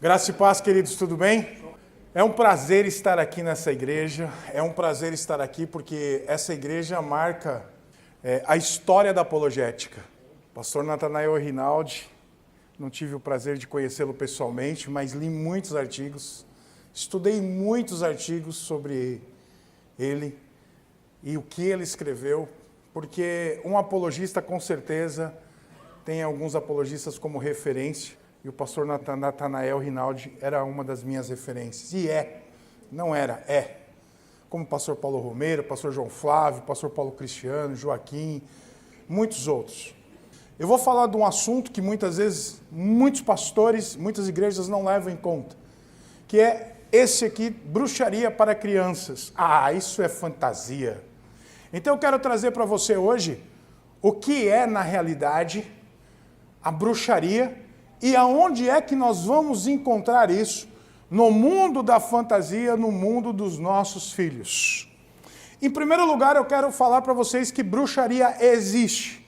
Graça e paz, queridos, tudo bem? É um prazer estar aqui nessa igreja, é um prazer estar aqui porque essa igreja marca a história da apologética. Pastor Natanael Rinaldi, não tive o prazer de conhecê-lo pessoalmente, mas li muitos artigos, estudei muitos artigos sobre ele e o que ele escreveu, porque um apologista com certeza tem alguns apologistas como referência, e o pastor Natanael Rinaldi era uma das minhas referências. E não era, é. Como o pastor Paulo Romero, pastor João Flávio, pastor Paulo Cristiano, Joaquim, muitos outros. Eu vou falar de um assunto que muitas vezes, muitos pastores, muitas igrejas não levam em conta, que é esse aqui, bruxaria para crianças. Ah, isso é fantasia. Então eu quero trazer para você hoje o que é, na realidade, a bruxaria e aonde é que nós vamos encontrar isso no mundo da fantasia, no mundo dos nossos filhos. Em primeiro lugar, eu quero falar para vocês que bruxaria existe.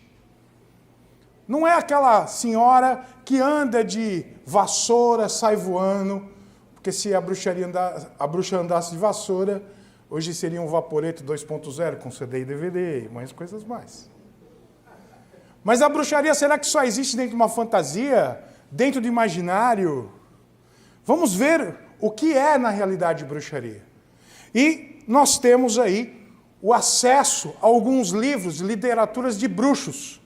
Não é aquela senhora que anda de vassoura, sai voando, porque se a bruxa andasse de vassoura, hoje seria um Vaporeto 2.0 com CD e DVD e mais coisas mais. Mas a bruxaria, será que só existe dentro de uma fantasia? Dentro do imaginário? Vamos ver o que é na realidade bruxaria. E nós temos aí o acesso a alguns livros de literaturas de bruxos.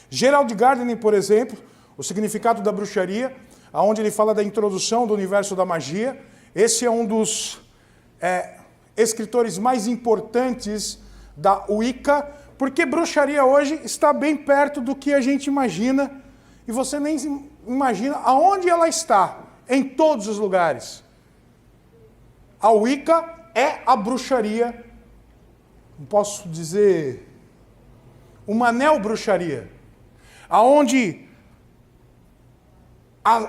Gerald Gardner, por exemplo, O Significado da Bruxaria, onde ele fala da introdução do universo da magia. Esse é um dos escritores mais importantes da Wicca, porque bruxaria hoje está bem perto do que a gente imagina, e você nem imagina aonde ela está, em todos os lugares. A Wicca é a bruxaria, não posso dizer, uma neobruxaria, aonde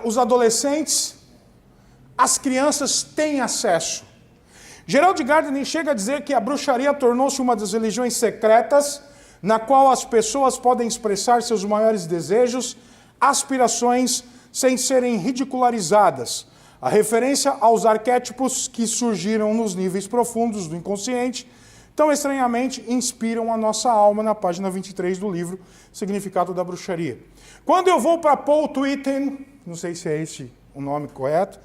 os adolescentes, as crianças têm acesso. Gerald Gardner chega a dizer que a bruxaria tornou-se uma das religiões secretas, na qual as pessoas podem expressar seus maiores desejos, aspirações, sem serem ridicularizadas. A referência aos arquétipos que surgiram nos níveis profundos do inconsciente, tão estranhamente inspiram a nossa alma, na página 23 do livro Significado da Bruxaria. Quando eu vou para Paul Twitten, não sei se é esse o nome correto,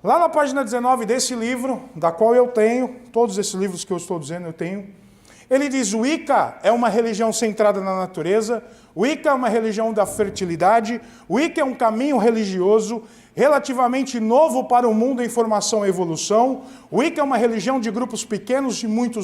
lá na página 19 desse livro, da qual eu tenho, todos esses livros que eu estou dizendo eu tenho, ele diz: Wicca é uma religião centrada na natureza, Wicca é uma religião da fertilidade, Wicca é um caminho religioso relativamente novo para o mundo em formação e evolução, Wicca é uma religião de grupos pequenos e muito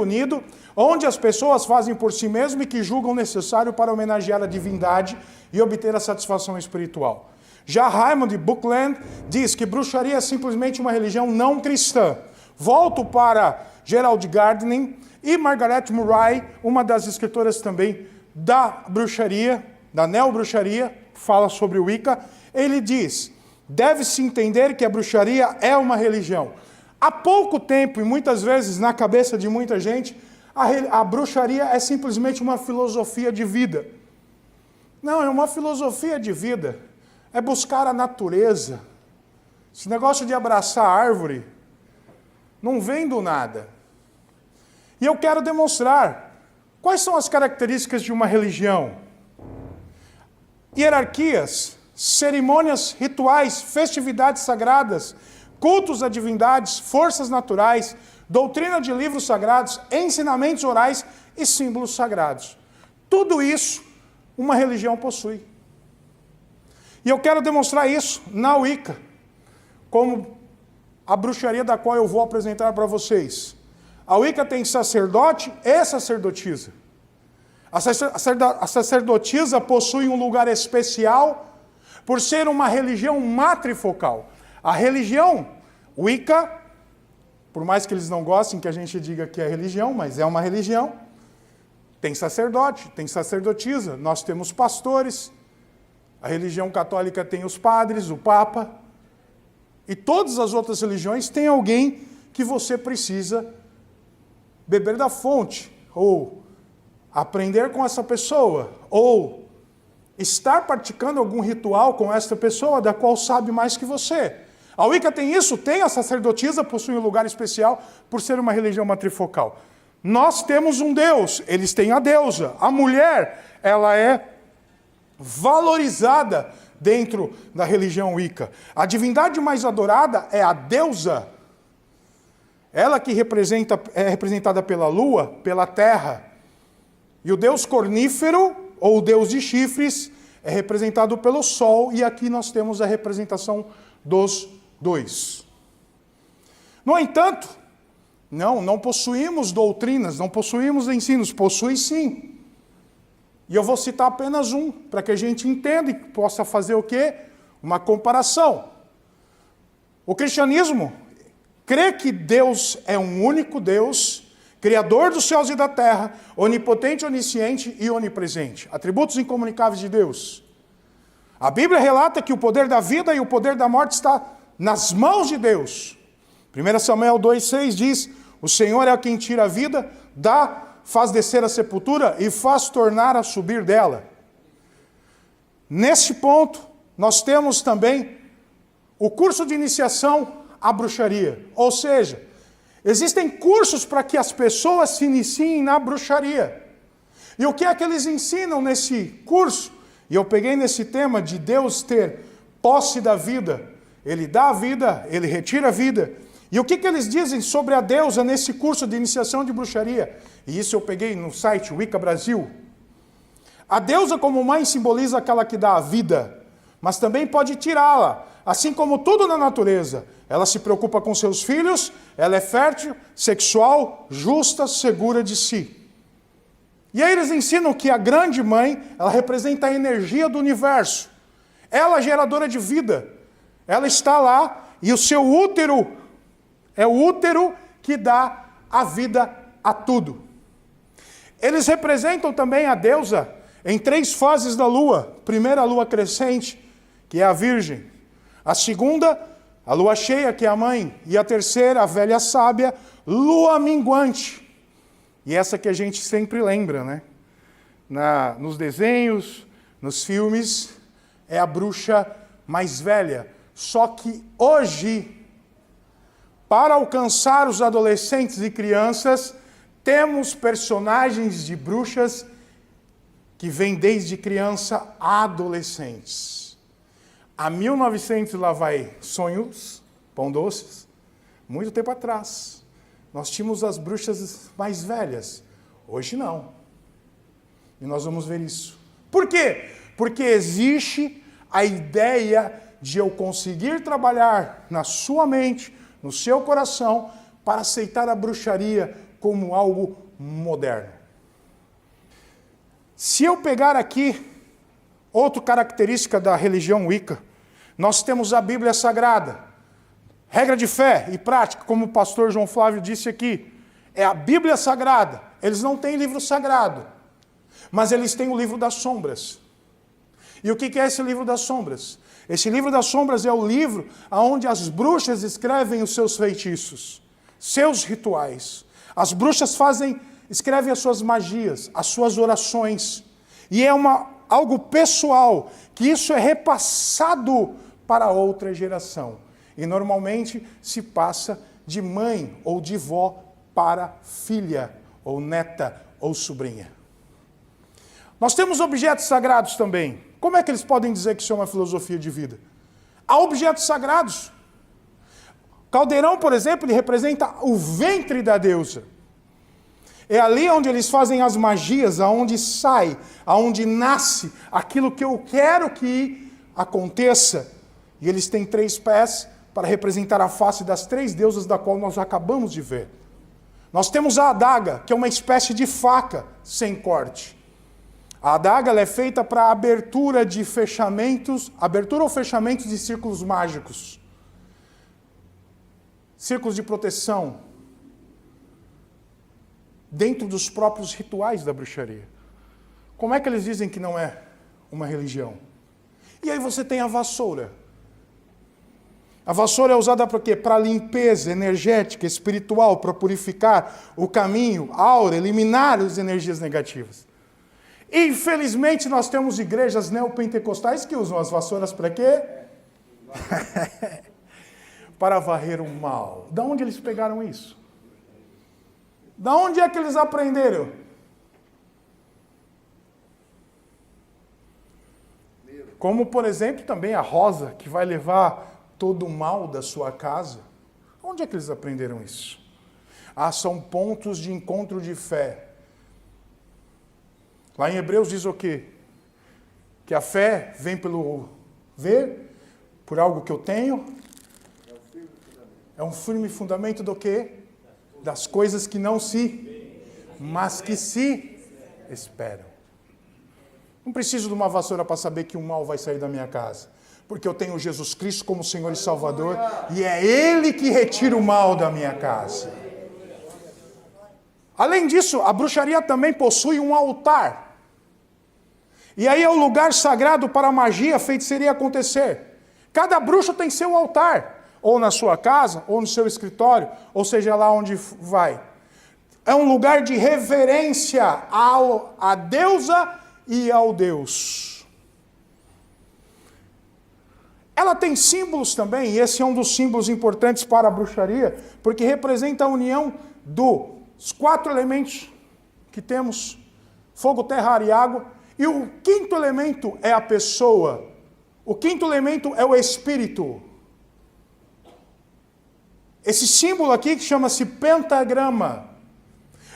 unido, onde as pessoas fazem por si mesmo e que julgam necessário para homenagear a divindade e obter a satisfação espiritual. Já Raymond Buckland diz que bruxaria é simplesmente uma religião não cristã. Volto para Gerald Gardner e Margaret Murray, uma das escritoras também da bruxaria, da neobruxaria, fala sobre o Wicca. Ele diz: deve-se entender que a bruxaria é uma religião. Há pouco tempo, e muitas vezes na cabeça de muita gente, a bruxaria é simplesmente uma filosofia de vida. Não, é uma filosofia de vida. É buscar a natureza. Esse negócio de abraçar a árvore não vem do nada. E eu quero demonstrar quais são as características de uma religião. Hierarquias, cerimônias, rituais, festividades sagradas, cultos a divindades, forças naturais, doutrina de livros sagrados, ensinamentos orais e símbolos sagrados. Tudo isso uma religião possui. E eu quero demonstrar isso na Wicca, como a bruxaria da qual eu vou apresentar para vocês. A Wicca tem sacerdote e sacerdotisa. A sacerdotisa possui um lugar especial por ser uma religião matrifocal. A religião Wicca, por mais que eles não gostem que a gente diga que é religião, mas é uma religião, tem sacerdote, tem sacerdotisa, nós temos pastores. A religião católica tem os padres, o Papa, e todas as outras religiões têm alguém que você precisa beber da fonte, ou aprender com essa pessoa, ou estar praticando algum ritual com esta pessoa da qual sabe mais que você. A Wicca tem isso, tem a sacerdotisa, possui um lugar especial por ser uma religião matrifocal. Nós temos um Deus, eles têm a deusa. A mulher, ela é valorizada dentro da religião Wicca. A divindade mais adorada é a deusa. Ela que é representada pela lua, pela terra. E o deus cornífero, ou o deus de chifres, é representado pelo sol, e aqui nós temos a representação dos dois. No entanto, não possuímos doutrinas, não possuímos ensinos, possui sim. E eu vou citar apenas um, para que a gente entenda e possa fazer o quê? Uma comparação. O cristianismo crê que Deus é um único Deus, Criador dos céus e da terra, onipotente, onisciente e onipresente. Atributos incomunicáveis de Deus. A Bíblia relata que o poder da vida e o poder da morte está nas mãos de Deus. 1 Samuel 2,6 diz: o Senhor é quem tira a vida, faz descer a sepultura e faz tornar a subir dela. Neste ponto, nós temos também o curso de iniciação à bruxaria. Ou seja, existem cursos para que as pessoas se iniciem na bruxaria. E o que é que eles ensinam nesse curso? E eu peguei nesse tema de Deus ter posse da vida. Ele dá a vida, ele retira a vida. E o que eles dizem sobre a deusa nesse curso de iniciação de bruxaria? E isso eu peguei no site Wicca Brasil. A deusa como mãe simboliza aquela que dá a vida, mas também pode tirá-la. Assim como tudo na natureza, ela se preocupa com seus filhos, ela é fértil, sexual, justa, segura de si. E aí eles ensinam que a grande mãe, ela representa a energia do universo. Ela é geradora de vida. Ela está lá e o seu útero é o útero que dá a vida a tudo. Eles representam também a deusa em 3 fases da lua. Primeira, a lua crescente, que é a virgem. A segunda, a lua cheia, que é a mãe. E a terceira, a velha sábia, lua minguante. E essa que a gente sempre lembra, né? Nos desenhos, nos filmes, é a bruxa mais velha. Só que hoje, para alcançar os adolescentes e crianças, temos personagens de bruxas que vêm desde criança a adolescentes. Há 1900 lá vai sonhos, pão doces, muito tempo atrás. Nós tínhamos as bruxas mais velhas. Hoje não. E nós vamos ver isso. Por quê? Porque existe a ideia de eu conseguir trabalhar na sua mente, no seu coração, para aceitar a bruxaria como algo moderno. Se eu pegar aqui outra característica da religião Wicca, nós temos a Bíblia Sagrada. Regra de fé e prática, como o pastor João Flávio disse aqui, é a Bíblia Sagrada. Eles não têm livro sagrado, mas eles têm o livro das sombras. E o que é esse livro das sombras? Esse livro das sombras é o livro onde as bruxas escrevem os seus feitiços, seus rituais. As bruxas escrevem as suas magias, as suas orações. E é algo pessoal, que isso é repassado para outra geração. E normalmente se passa de mãe ou de vó para filha, ou neta, ou sobrinha. Nós temos objetos sagrados também. Como é que eles podem dizer que isso é uma filosofia de vida? Há objetos sagrados. Caldeirão, por exemplo, ele representa o ventre da deusa. É ali onde eles fazem as magias, aonde sai, aonde nasce aquilo que eu quero que aconteça. E eles têm 3 pés para representar a face das 3 deusas da qual nós acabamos de ver. Nós temos a adaga, que é uma espécie de faca sem corte. A adaga ela é feita para abertura ou fechamento de círculos mágicos. Círculos de proteção. Dentro dos próprios rituais da bruxaria. Como é que eles dizem que não é uma religião? E aí você tem a vassoura. A vassoura é usada para quê? Para limpeza energética, espiritual, para purificar o caminho, a aura, eliminar as energias negativas. Infelizmente, nós temos igrejas neopentecostais que usam as vassouras para quê? Para varrer o mal. Da onde eles pegaram isso? Da onde é que eles aprenderam? Como, por exemplo, também a rosa, que vai levar todo o mal da sua casa. Onde é que eles aprenderam isso? São pontos de encontro de fé. Lá em Hebreus diz o quê? Que a fé vem pelo ver, por algo que eu tenho. É um firme fundamento do quê? Das coisas que não se, mas que se esperam. Não preciso de uma vassoura para saber que o mal vai sair da minha casa. Porque eu tenho Jesus Cristo como Senhor e Salvador, e é Ele que retira o mal da minha casa. Além disso, a bruxaria também possui um altar. E aí é o lugar sagrado para a magia, a feitiçaria acontecer. Cada bruxo tem seu altar, ou na sua casa, ou no seu escritório, ou seja lá onde vai. É um lugar de reverência à deusa e ao Deus. Ela tem símbolos também, e esse é um dos símbolos importantes para a bruxaria, porque representa a união dos 4 elementos que temos, fogo, terra, ar e água, e o 5º elemento é a pessoa. O 5º elemento é o espírito. Esse símbolo aqui que chama-se pentagrama,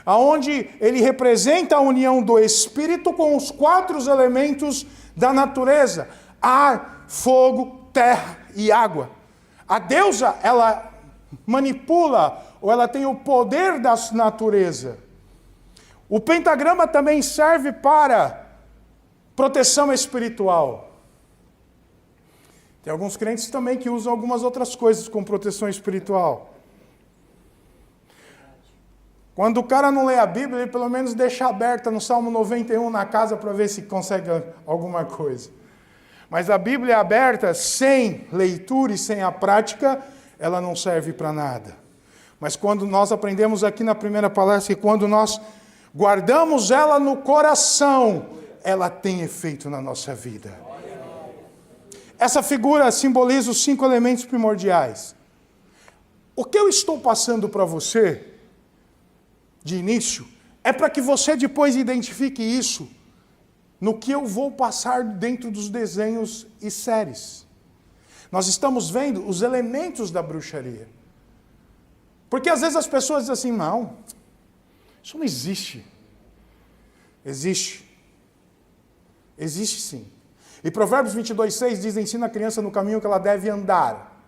aonde ele representa a união do espírito com os 4 elementos da natureza: ar, fogo, terra e água. A deusa, ela manipula, ou ela tem o poder da natureza. O pentagrama também serve para proteção espiritual. Tem alguns crentes também que usam algumas outras coisas com proteção espiritual. Quando o cara não lê a Bíblia, ele pelo menos deixa aberta no Salmo 91 na casa para ver se consegue alguma coisa. Mas a Bíblia aberta, sem leitura e sem a prática, ela não serve para nada. Mas quando nós aprendemos aqui na primeira palestra, que quando nós guardamos ela no coração, ela tem efeito na nossa vida. Essa figura simboliza os 5 elementos primordiais. O que eu estou passando para você, de início, é para que você depois identifique isso no que eu vou passar dentro dos desenhos e séries. Nós estamos vendo os elementos da bruxaria. Porque às vezes as pessoas dizem assim, não, isso não existe. Existe. Existe sim. E Provérbios 22:6 diz, ensina a criança no caminho que ela deve andar.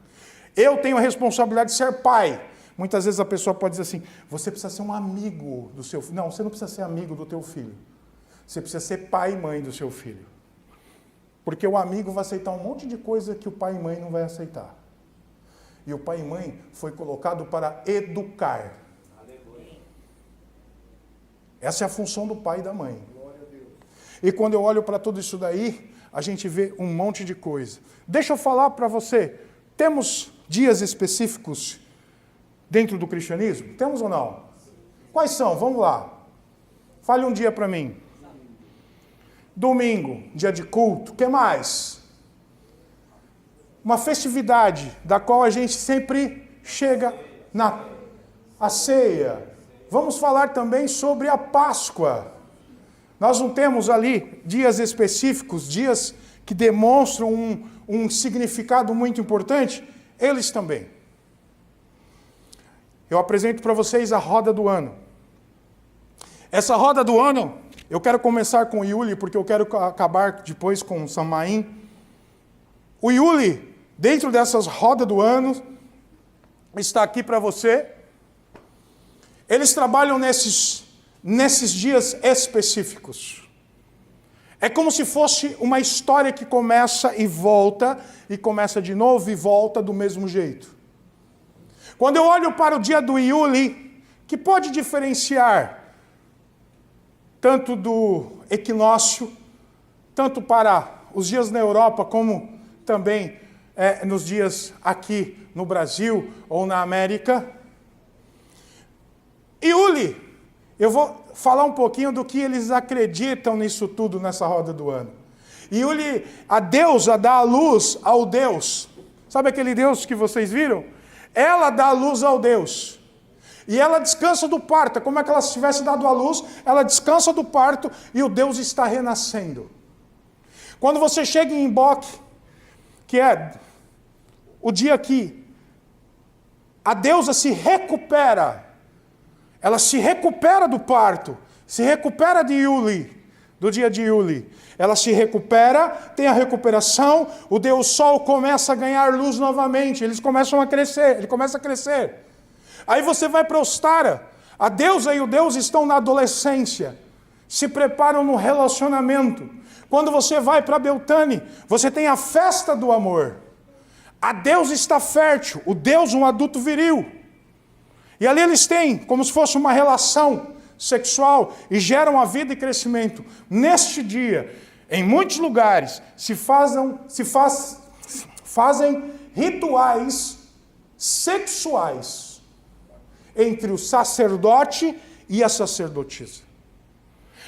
Eu tenho a responsabilidade de ser pai. Muitas vezes a pessoa pode dizer assim, você precisa ser um amigo do seu filho. Não, você não precisa ser amigo do teu filho. Você precisa ser pai e mãe do seu filho. Porque o amigo vai aceitar um monte de coisa que o pai e mãe não vai aceitar. E o pai e mãe foi colocado para educar. Essa é a função do pai e da mãe. E quando eu olho para tudo isso daí, a gente vê um monte de coisa. Deixa eu falar para você, temos dias específicos dentro do cristianismo? Temos ou não? Quais são? Vamos lá. Fale um dia para mim. Domingo, dia de culto. O que mais? Uma festividade da qual a gente sempre chega a ceia. Vamos falar também sobre a Páscoa. Nós não temos ali dias específicos, dias que demonstram um significado muito importante? Eles também. Eu apresento para vocês a roda do ano. Essa roda do ano, eu quero começar com o Yuli, porque eu quero acabar depois com o Samaim. O Yuli, dentro dessas rodas do ano, está aqui para você. Eles trabalham nesses dias específicos. É como se fosse uma história que começa e começa de novo e volta do mesmo jeito. Quando eu olho para o dia do Yuli, que pode diferenciar tanto do equinócio, tanto para os dias na Europa, como também nos dias aqui no Brasil ou na América. Yuli, eu vou falar um pouquinho do que eles acreditam nisso tudo, nessa roda do ano. Yuli, a deusa dá a luz ao Deus. Sabe aquele Deus que vocês viram? Ela dá a luz ao Deus. E ela descansa do parto. É como é que ela tivesse dado a luz, ela descansa do parto e o Deus está renascendo. Quando você chega em Imboque, que é o dia que a deusa se recupera, ela se recupera do parto, se recupera de Yuli, do dia de Yuli. Ela se recupera, tem a recuperação, o Deus Sol começa a ganhar luz novamente, eles começam a crescer, ele começa a crescer. Aí você vai para Ostara, a deusa e o Deus estão na adolescência, se preparam no relacionamento. Quando você vai para Beltane, você tem a festa do amor. A deusa está fértil, o Deus um adulto viril. E ali eles têm como se fosse uma relação sexual e geram a vida e crescimento. Neste dia, em muitos lugares, se fazem rituais sexuais entre o sacerdote e a sacerdotisa.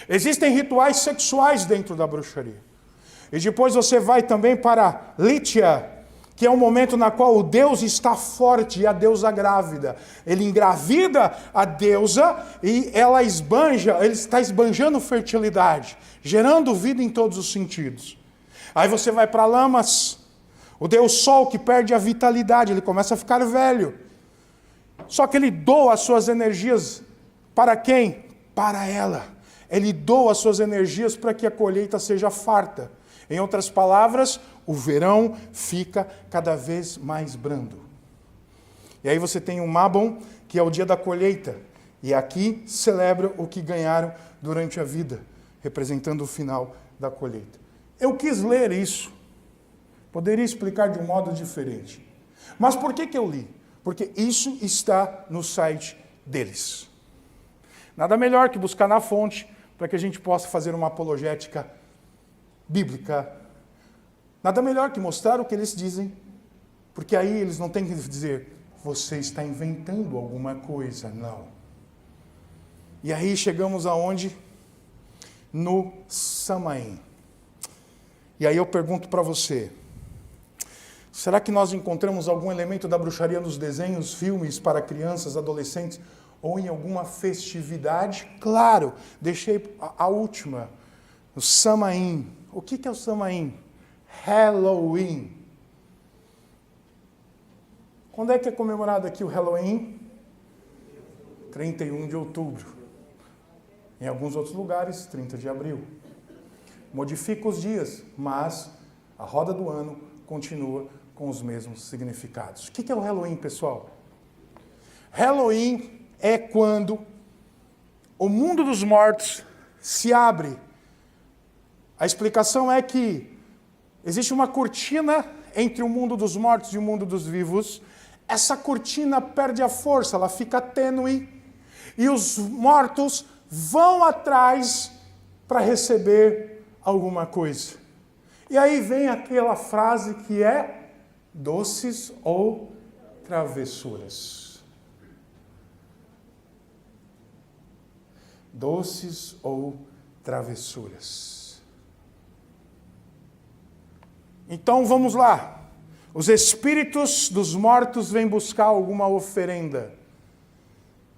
Existem rituais sexuais dentro da bruxaria. E depois você vai também para Lítia, que é um momento na qual o Deus está forte e a deusa grávida. Ele engravida a deusa e ela esbanja, ele está esbanjando fertilidade, gerando vida em todos os sentidos. Aí você vai para Lamas, o Deus Sol que perde a vitalidade, ele começa a ficar velho. Só que ele doa as suas energias para quem? Para ela. Ele doa as suas energias para que a colheita seja farta. Em outras palavras, o verão fica cada vez mais brando. E aí você tem o Mabon, que é o dia da colheita. E aqui celebra o que ganharam durante a vida, representando o final da colheita. Eu quis ler isso. Poderia explicar de um modo diferente. Mas por que eu li? Porque isso está no site deles. Nada melhor que buscar na fonte para que a gente possa fazer uma apologética bíblica. Nada melhor que mostrar o que eles dizem, porque aí eles não têm que dizer, você está inventando alguma coisa, não. E aí chegamos aonde? No Samaim. E aí eu pergunto para você, será que nós encontramos algum elemento da bruxaria nos desenhos, filmes para crianças, adolescentes, ou em alguma festividade? Claro, deixei a última, o Samaim. O que é o Samaim? Halloween. Quando é que é comemorado aqui o Halloween? 31 de outubro. Em alguns outros lugares, 30 de abril. Modifica os dias, mas a roda do ano continua com os mesmos significados. O que é o Halloween, pessoal? Halloween é quando o mundo dos mortos se abre. A explicação é que existe uma cortina entre o mundo dos mortos e o mundo dos vivos. Essa cortina perde a força, ela fica tênue. E os mortos vão atrás para receber alguma coisa. E aí vem aquela frase que é doces ou travessuras. Doces ou travessuras. Então vamos lá. Os espíritos dos mortos vêm buscar alguma oferenda.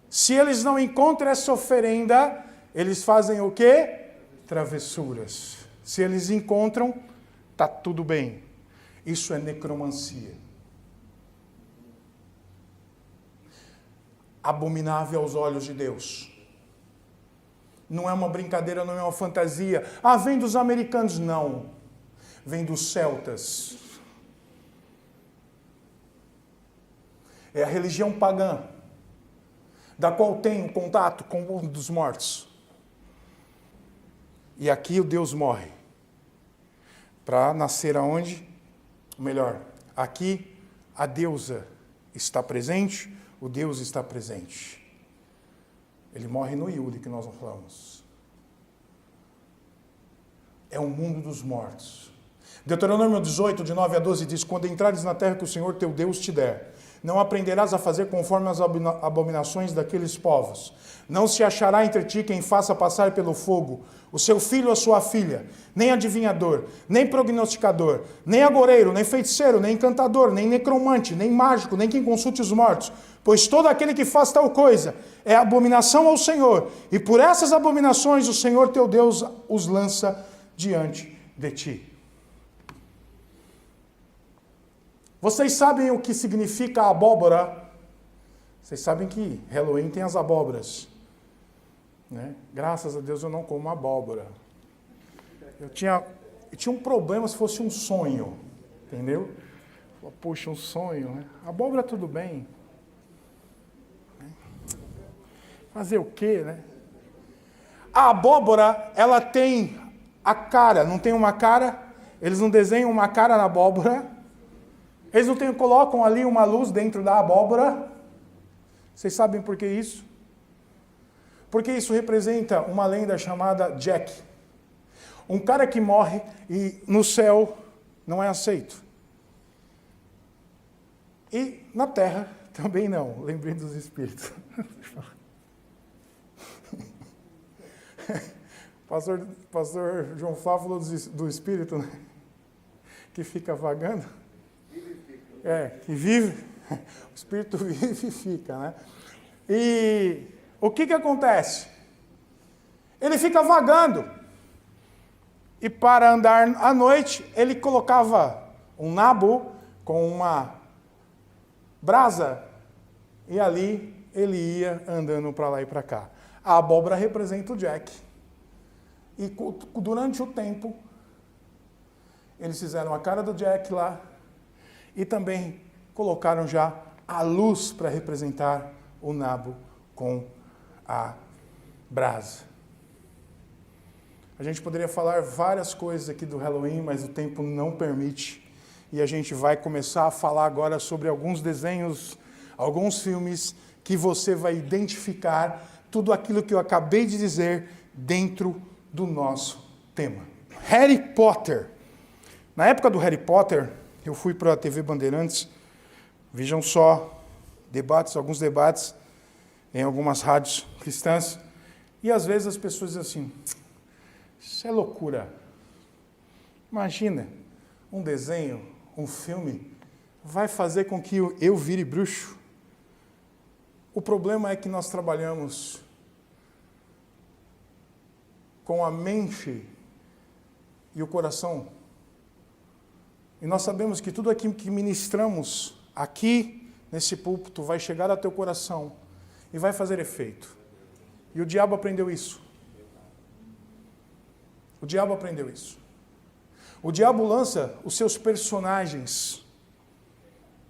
Se eles não encontram essa oferenda, eles fazem o quê? Travessuras. Se eles encontram, está tudo bem. Isso é necromancia. Abominável aos olhos de Deus. Não é uma brincadeira, não é uma fantasia. Ah, vem dos americanos. Não. Vem dos celtas. É a religião pagã, da qual tem um contato com o mundo dos mortos. E aqui o Deus morre. Para nascer aonde? Melhor, aqui a deusa está presente, o Deus está presente. Ele morre no Yuli, que nós não falamos. É o mundo dos mortos. Deuteronômio 18, de 9 a 12 diz, quando entrares na terra que o Senhor teu Deus te der, não aprenderás a fazer conforme as abominações daqueles povos. Não se achará entre ti quem faça passar pelo fogo o seu filho ou a sua filha, nem adivinhador, nem prognosticador, nem agoreiro, nem feiticeiro, nem encantador, nem necromante, nem mágico, nem quem consulte os mortos. Pois todo aquele que faz tal coisa é abominação ao Senhor, e por essas abominações o Senhor teu Deus os lança diante de ti. Vocês sabem o que significa abóbora? Vocês sabem que Halloween tem as abóboras, né? Graças a Deus eu não como abóbora. Eu tinha um problema se fosse um sonho, entendeu? Puxa, um sonho, né? Abóbora tudo bem. Fazer o quê, né? A abóbora, ela tem a cara, não tem uma cara? Eles não desenham uma cara na abóbora? Eles não colocam ali uma luz dentro da abóbora? Vocês sabem por que isso? Porque isso representa uma lenda chamada Jack. Um cara que morre e no céu não é aceito. E na terra também não. Lembrei dos espíritos. Pastor João Flávio falou do espírito, né? Que fica vagando. Que vive. O espírito vive e fica, né? E o que acontece? Ele fica vagando. E para andar à noite, ele colocava um nabo com uma brasa e ali ele ia andando para lá e para cá. A abóbora representa o Jack. E durante o tempo, eles fizeram a cara do Jack lá e também colocaram já a luz para representar o nabo com a brasa. A gente poderia falar várias coisas aqui do Halloween, mas o tempo não permite. E a gente vai começar a falar agora sobre alguns desenhos, alguns filmes que você vai identificar tudo aquilo que eu acabei de dizer dentro do nosso tema. Harry Potter. Na época do Harry Potter, eu fui para a TV Bandeirantes, vejam só, alguns debates em algumas rádios cristãs, e às vezes as pessoas dizem assim, isso é loucura. Imagina, um desenho, um filme, vai fazer com que eu vire bruxo. O problema é que nós trabalhamos com a mente e o coração. E nós sabemos que tudo aquilo que ministramos aqui, nesse púlpito, vai chegar ao teu coração e vai fazer efeito. E o diabo aprendeu isso. O diabo aprendeu isso. O diabo lança os seus personagens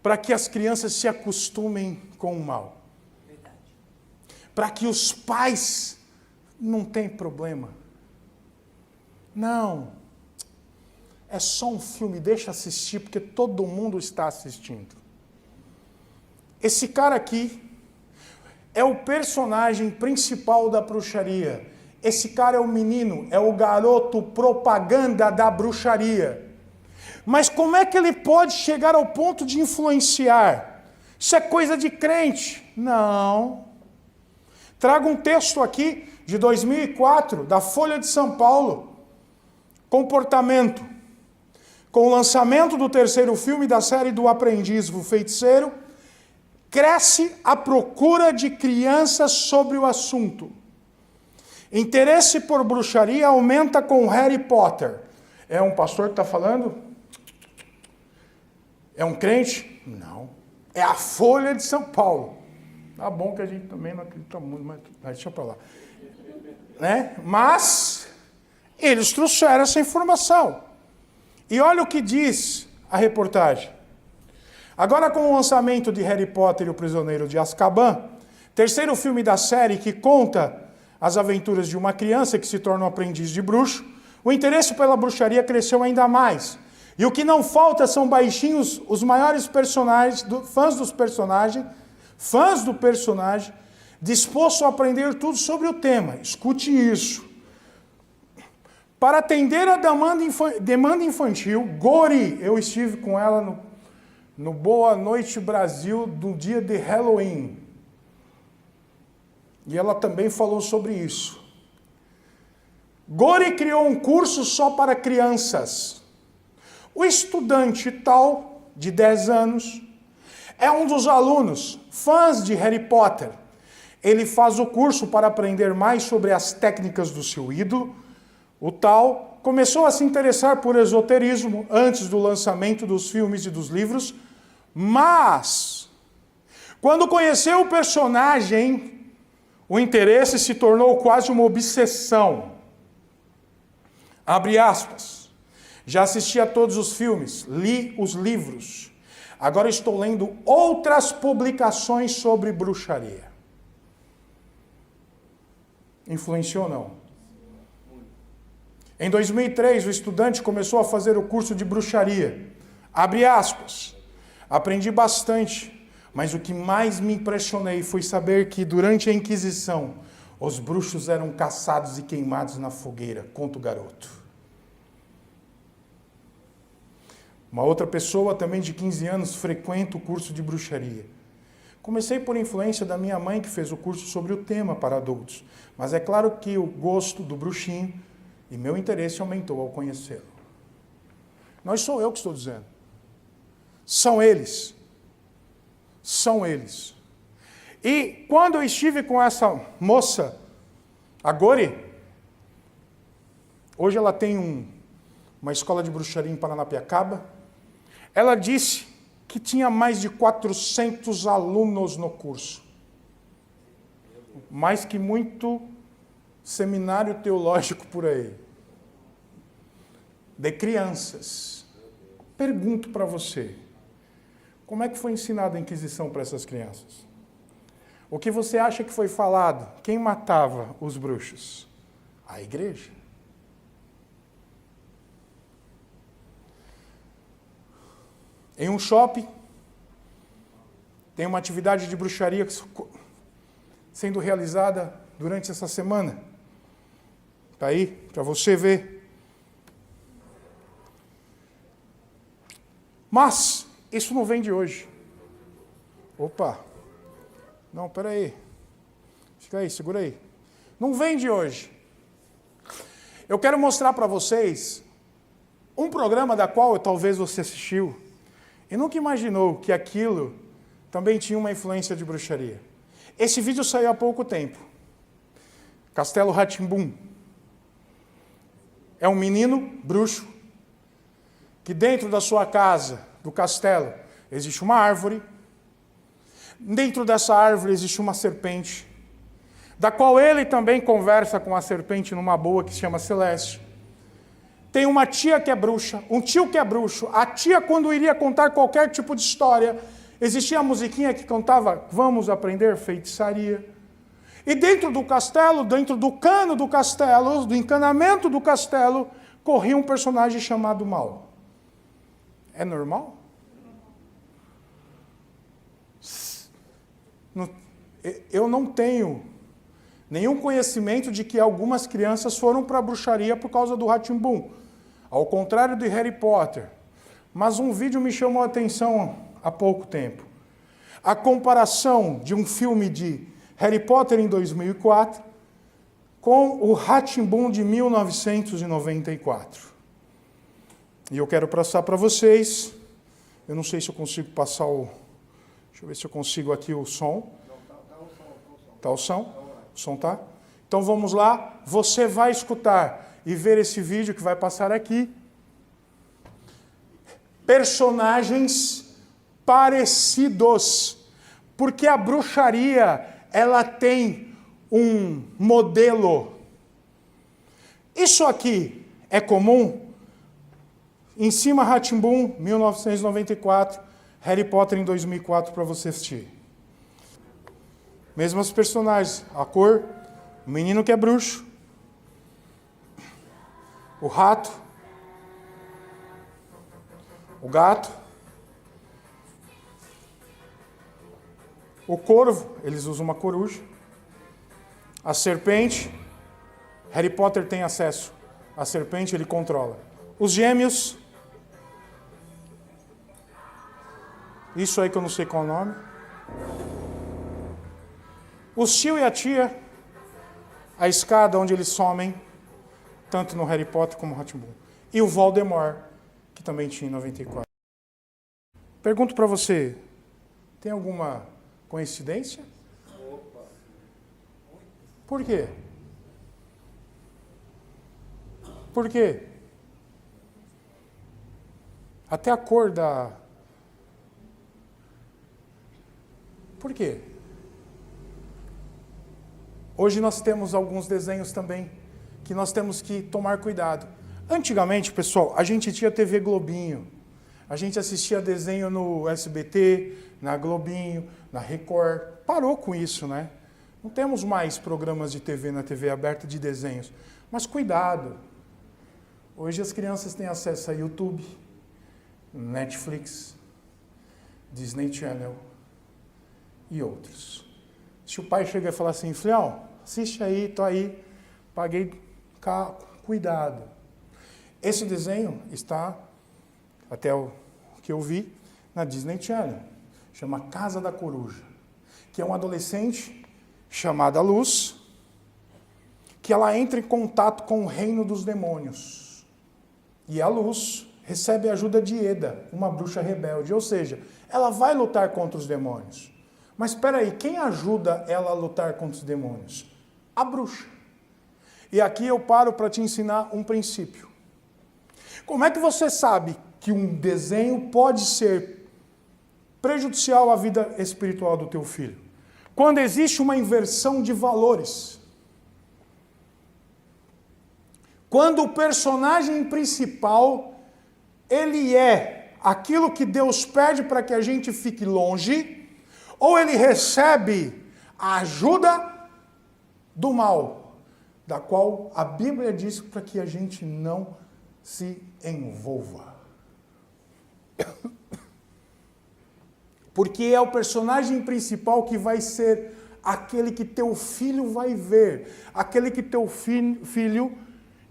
para que as crianças se acostumem com o mal. Para que os pais não tenham problema. Não. É só um filme, deixa assistir, porque todo mundo está assistindo. Esse cara aqui é o personagem principal da bruxaria. Esse cara é o menino, é o garoto propaganda da bruxaria. Mas como é que ele pode chegar ao ponto de influenciar? Isso é coisa de crente? Não. Trago um texto aqui de 2004, da Folha de São Paulo. Comportamento. Com o lançamento do terceiro filme da série do Aprendiz, o Feiticeiro, cresce a procura de crianças sobre o assunto. Interesse por bruxaria aumenta com Harry Potter. É um pastor que está falando? É um crente? Não. É a Folha de São Paulo. Tá bom que a gente também não acredita muito, mas deixa para lá. Né? Mas eles trouxeram essa informação. E olha o que diz a reportagem. Agora, com o lançamento de Harry Potter e o Prisioneiro de Azkaban, terceiro filme da série que conta as aventuras de uma criança que se torna um aprendiz de bruxo, o interesse pela bruxaria cresceu ainda mais. E o que não falta são baixinhos, os maiores personagens, fãs do personagem, dispostos a aprender tudo sobre o tema. Escute isso. Para atender a demanda infantil, Gori, eu estive com ela no Boa Noite Brasil do dia de Halloween. E ela também falou sobre isso. Gori criou um curso só para crianças. O estudante tal, de 10 anos, é um dos alunos, fãs de Harry Potter. Ele faz o curso para aprender mais sobre as técnicas do seu ídolo. O tal começou a se interessar por esoterismo antes do lançamento dos filmes e dos livros, mas, quando conheceu o personagem, o interesse se tornou quase uma obsessão. Abre aspas. Já assisti a todos os filmes, li os livros. Agora estou lendo outras publicações sobre bruxaria. Influenciou ou não? Em 2003, o estudante começou a fazer o curso de bruxaria. Abre aspas. Aprendi bastante, mas o que mais me impressionei foi saber que durante a Inquisição, os bruxos eram caçados e queimados na fogueira, conta o garoto. Uma outra pessoa, também de 15 anos, frequenta o curso de bruxaria. Comecei por influência da minha mãe, que fez o curso sobre o tema para adultos. Mas é claro que o gosto do bruxinho e meu interesse aumentou ao conhecê-lo. Não sou eu que estou dizendo. São eles. São eles. E quando eu estive com essa moça, a Gori, hoje ela tem uma escola de bruxaria em Paranapiacaba, ela disse que tinha mais de 400 alunos no curso. Mais que muito seminário teológico por aí. De crianças. Pergunto para você, como é que foi ensinada a Inquisição para essas crianças? O que você acha que foi falado? Quem matava os bruxos? A igreja. Em um shopping, tem uma atividade de bruxaria sendo realizada durante essa semana. Está aí, para você ver. Mas, isso não vem de hoje. Opa. Não, peraí. Fica aí, segura aí. Não vem de hoje. Eu quero mostrar para vocês um programa da qual talvez você assistiu e nunca imaginou que aquilo também tinha uma influência de bruxaria. Esse vídeo saiu há pouco tempo. Castelo Rá-Tim-Bum. É um menino bruxo que dentro da sua casa, do castelo, existe uma árvore. Dentro dessa árvore existe uma serpente, da qual ele também conversa com a serpente numa boa que se chama Celeste. Tem uma tia que é bruxa, um tio que é bruxo. A tia, quando iria contar qualquer tipo de história, existia a musiquinha que cantava, vamos aprender feitiçaria. E dentro do castelo, dentro do cano do castelo, do encanamento do castelo, corria um personagem chamado Mal. É normal? Eu não tenho nenhum conhecimento de que algumas crianças foram para a bruxaria por causa do Rá-Tim-Bum. Ao contrário de Harry Potter. Mas um vídeo me chamou a atenção há pouco tempo. A comparação de um filme de Harry Potter em 2004 com o Rá-Tim-Bum de 1994. E eu quero passar para vocês. Eu não sei se eu consigo passar o... Deixa eu ver se eu consigo aqui o som. Tá o som? O som tá? Então vamos lá. Você vai escutar e ver esse vídeo que vai passar aqui. Personagens parecidos. Porque a bruxaria, ela tem um modelo. Isso aqui é comum? Em cima, Rá-Tim-Bum, 1994. Harry Potter em 2004 para você assistir. Mesmos personagens. A cor, o menino que é bruxo. O rato. O gato. O corvo, eles usam uma coruja. A serpente. Harry Potter tem acesso. A serpente ele controla. Os gêmeos. Isso aí que eu não sei qual é o nome. Os tio e a tia, a escada onde eles somem, tanto no Harry Potter como no Hotmoon. E o Voldemort, que também tinha em 94. Pergunto para você, tem alguma coincidência? Por quê? Por quê? Até a cor da... Por quê? Hoje nós temos alguns desenhos também que nós temos que tomar cuidado. Antigamente, pessoal, a gente tinha TV Globinho. A gente assistia desenho no SBT, na Globinho, na Record. Parou com isso, né? Não temos mais programas de TV na TV aberta de desenhos. Mas cuidado. Hoje as crianças têm acesso a YouTube, Netflix, Disney Channel e outros. Se o pai chega e falar assim, filhão, assiste aí, tô aí, paguei, cuidado. Esse desenho está, até o que eu vi, na Disney Channel. Chama Casa da Coruja. Que é um adolescente chamada Luz, que ela entra em contato com o reino dos demônios. E a Luz recebe a ajuda de Eda, uma bruxa rebelde. Ou seja, ela vai lutar contra os demônios. Mas espera aí, quem ajuda ela a lutar contra os demônios? A bruxa. E aqui eu paro para te ensinar um princípio. Como é que você sabe que um desenho pode ser prejudicial à vida espiritual do teu filho? Quando existe uma inversão de valores. Quando o personagem principal, ele é aquilo que Deus pede para que a gente fique longe, ou ele recebe a ajuda do mal, da qual a Bíblia diz para que a gente não se envolva. Porque é o personagem principal que vai ser aquele que teu filho vai ver, aquele que teu filho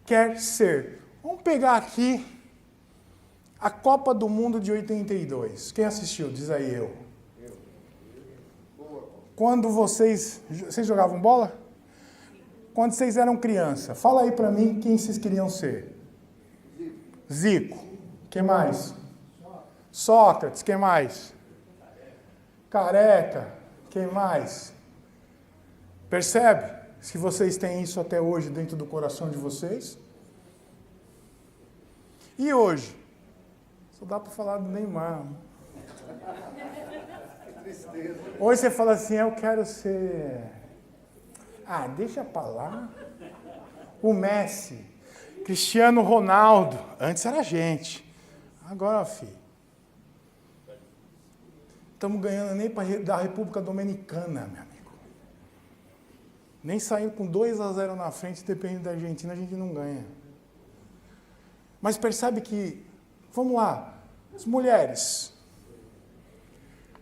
quer ser. Vamos pegar aqui a Copa do Mundo de 82. Quem assistiu? Diz aí eu. Quando vocês jogavam bola? Quando vocês eram criança, fala aí para mim quem vocês queriam ser. Zico. Quem mais? Sócrates. Quem mais? Careca. Quem mais? Percebe? Se vocês têm isso até hoje dentro do coração de vocês. E hoje? Só dá para falar do Neymar. Hoje você fala assim, eu quero ser... Ah, deixa para lá. O Messi, Cristiano Ronaldo. Antes era gente. Agora, filho. Estamos ganhando nem da República Dominicana, meu amigo. Nem saindo com 2-0 na frente, depende da Argentina, a gente não ganha. Mas percebe que, vamos lá, as mulheres.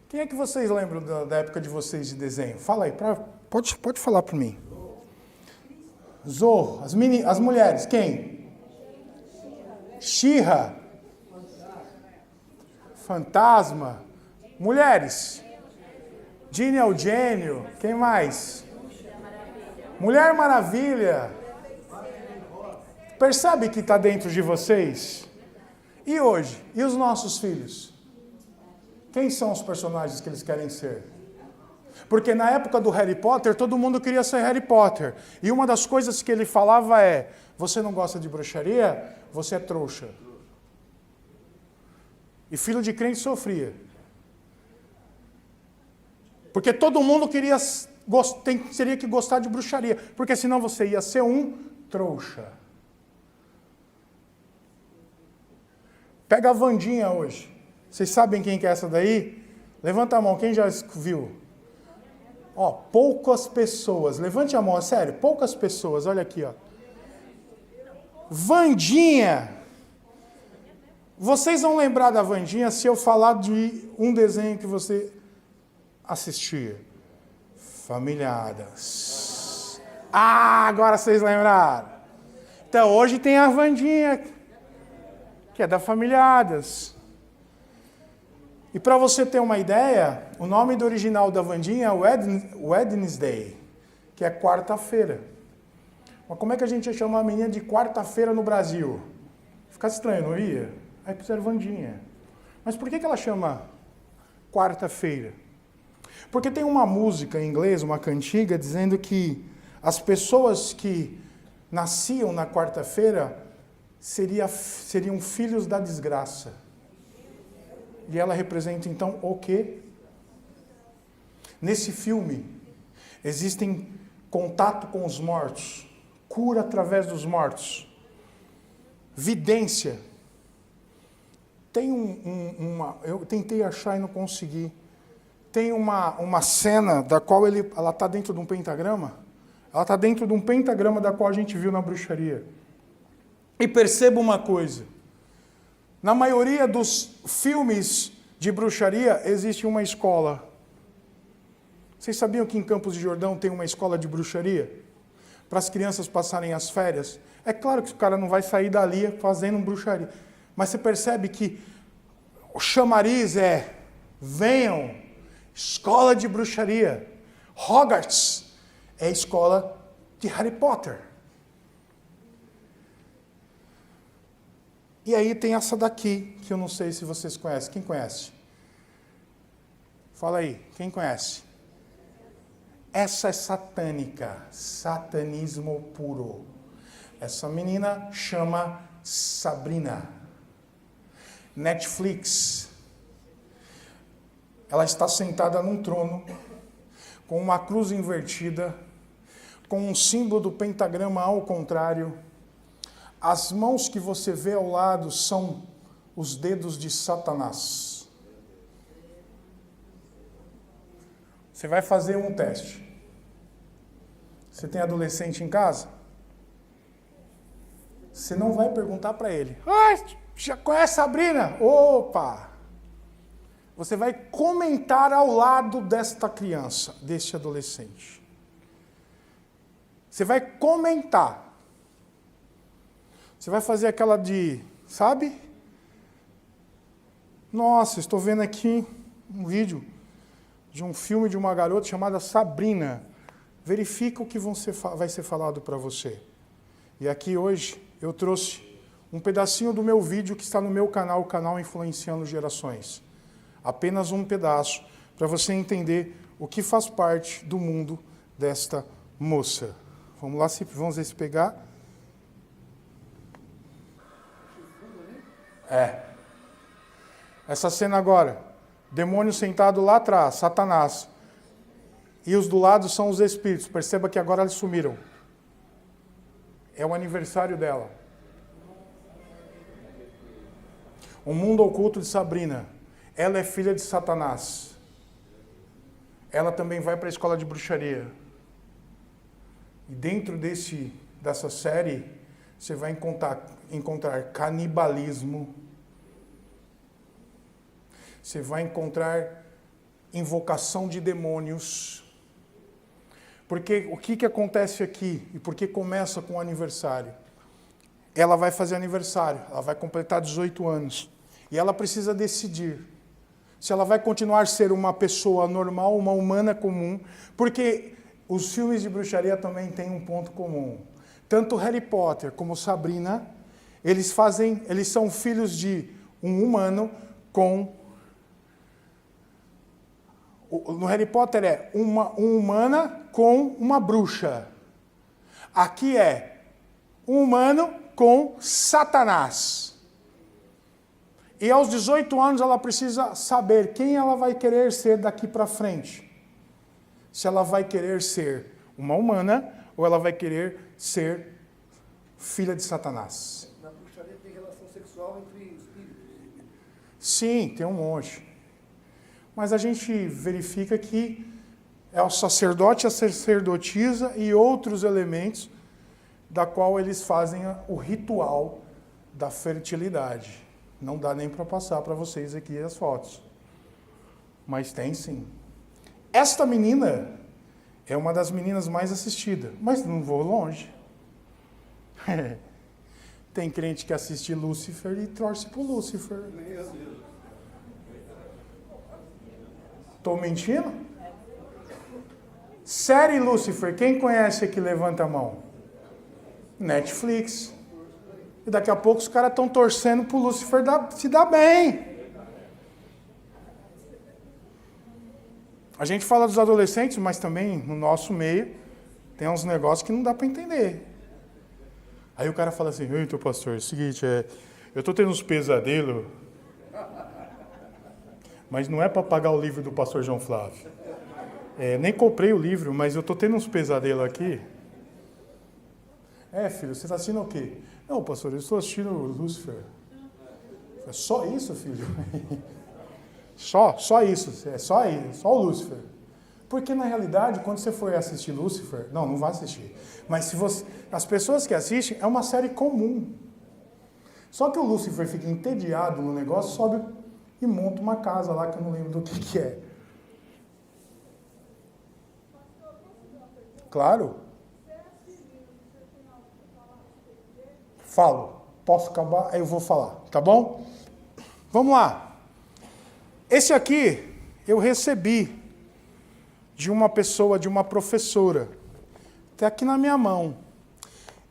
Quem é que vocês lembram da época de vocês de desenho? Fala aí, pode falar para mim. Zorro, as mulheres, quem? She-Ra. Fantasma. Mulheres. Ginny é o gênio. Quem mais? Mulher Maravilha. Percebe que está dentro de vocês? E hoje? E os nossos filhos? Quem são os personagens que eles querem ser? Porque na época do Harry Potter, todo mundo queria ser Harry Potter. E uma das coisas que ele falava é, você não gosta de bruxaria? Você é trouxa. E filho de crente sofria. Porque todo mundo teria que gostar de bruxaria. Porque senão você ia ser um trouxa. Pega a Wandinha hoje. Vocês sabem quem que é essa daí? Levanta a mão, quem já viu? Ó, poucas pessoas. Levante a mão, é sério, poucas pessoas. Olha aqui, ó. Wandinha. Vocês vão lembrar da Wandinha se eu falar de um desenho que você assistia. Família Addams. Ah, agora vocês lembraram. Então, hoje tem a Wandinha, que é da Família Addams. E para você ter uma ideia, o nome do original da Wandinha é Wednesday, que é quarta-feira. Mas como é que a gente ia chamar a menina de quarta-feira no Brasil? Fica estranho, não ia? Aí puseram Wandinha. Mas por que ela chama quarta-feira? Porque tem uma música em inglês, uma cantiga, dizendo que as pessoas que nasciam na quarta-feira seriam filhos da desgraça. E ela representa então o quê? Nesse filme, existem contato com os mortos, cura através dos mortos, vidência. Tem eu tentei achar e não consegui. Tem uma cena da qual ela está dentro de um pentagrama. Ela está dentro de um pentagrama da qual a gente viu na bruxaria. E perceba uma coisa. Na maioria dos filmes de bruxaria, existe uma escola. Vocês sabiam que em Campos de Jordão tem uma escola de bruxaria? Para as crianças passarem as férias? É claro que o cara não vai sair dali fazendo bruxaria. Mas você percebe que o chamariz é: venham, escola de bruxaria. Hogwarts é a escola de Harry Potter. E aí tem essa daqui, que eu não sei se vocês conhecem. Quem conhece? Fala aí, quem conhece? Essa é satânica, satanismo puro. Essa menina chama Sabrina. Netflix. Ela está sentada num trono, com uma cruz invertida, com um símbolo do pentagrama ao contrário. As mãos que você vê ao lado são os dedos de Satanás. Você vai fazer um teste. Você tem adolescente em casa? Você não vai perguntar para ele: já conhece Sabrina? Opa! Você vai comentar ao lado desta criança, deste adolescente. Você vai comentar. Você vai fazer aquela de, sabe? Nossa, estou vendo aqui um vídeo de um filme de uma garota chamada Sabrina. Verifica o que vai ser falado para você. E aqui hoje eu trouxe um pedacinho do meu vídeo que está no meu canal, o canal Influenciando Gerações. Apenas um pedaço para você entender o que faz parte do mundo desta moça. Vamos lá, vamos ver se pegar. Essa cena agora, demônio sentado lá atrás, Satanás. E os do lado são os espíritos. Perceba que agora eles sumiram. É o aniversário dela. O mundo oculto de Sabrina. Ela é filha de Satanás. Ela também vai para a escola de bruxaria. E dentro dessa série, você vai encontrar canibalismo. Você vai encontrar invocação de demônios. Porque o que acontece aqui e por que começa com o aniversário? Ela vai fazer aniversário, ela vai completar 18 anos. E ela precisa decidir se ela vai continuar a ser uma pessoa normal, uma humana comum, porque os filmes de bruxaria também têm um ponto comum. Tanto Harry Potter como Sabrina, eles são filhos de um humano com... No Harry Potter é uma humana com uma bruxa. Aqui é um humano com Satanás. E aos 18 anos ela precisa saber quem ela vai querer ser daqui para frente. Se ela vai querer ser uma humana ou ela vai querer ser filha de Satanás. Na bruxaria tem relação sexual entre espíritos? Sim, tem um monte. Mas a gente verifica que é o sacerdote, a sacerdotisa e outros elementos da qual eles fazem o ritual da fertilidade. Não dá nem para passar para vocês aqui as fotos. Mas tem sim. Esta menina é uma das meninas mais assistidas, mas não vou longe. Tem crente que assiste Lúcifer e torce para o Lúcifer. Estou mentindo? Série Lúcifer, quem conhece aqui, levanta a mão. Netflix. E daqui a pouco os caras estão torcendo pro Lúcifer se dar bem. A gente fala dos adolescentes, mas também no nosso meio tem uns negócios que não dá para entender. Aí o cara fala assim, eita pastor, é o seguinte, eu tô tendo uns pesadelos, mas não é para pagar o livro do pastor João Flávio. Nem comprei o livro, mas eu tô tendo uns pesadelos aqui. Filho, você está assistindo o quê? Não, pastor, eu estou assistindo Lúcifer. É só isso, filho? Só isso, só o Lúcifer. Porque na realidade, quando você for assistir Lúcifer, não vai assistir. Mas se as pessoas que assistem, é uma série comum. Só que o Lúcifer fica entediado no negócio, sobe e monta uma casa lá que eu não lembro do que é. Claro. Falo. Posso acabar? Aí eu vou falar, tá bom? Vamos lá. Esse aqui eu recebi de uma pessoa, de uma professora. Está aqui na minha mão.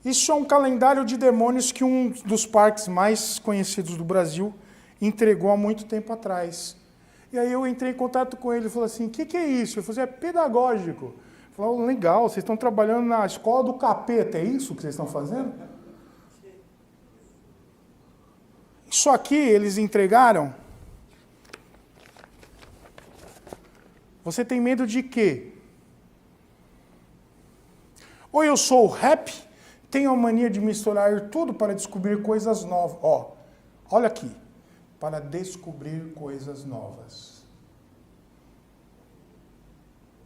Isso é um calendário de demônios que um dos parques mais conhecidos do Brasil entregou há muito tempo atrás. E aí eu entrei em contato com ele e falei assim, o que é isso? Eu falei assim, é pedagógico. Ele falou, legal, vocês estão trabalhando na escola do capeta, é isso que vocês estão fazendo? Isso aqui eles entregaram. Você tem medo de quê? Ou eu sou rap, tenho a mania de misturar tudo para descobrir coisas novas. Olha aqui. Para descobrir coisas novas.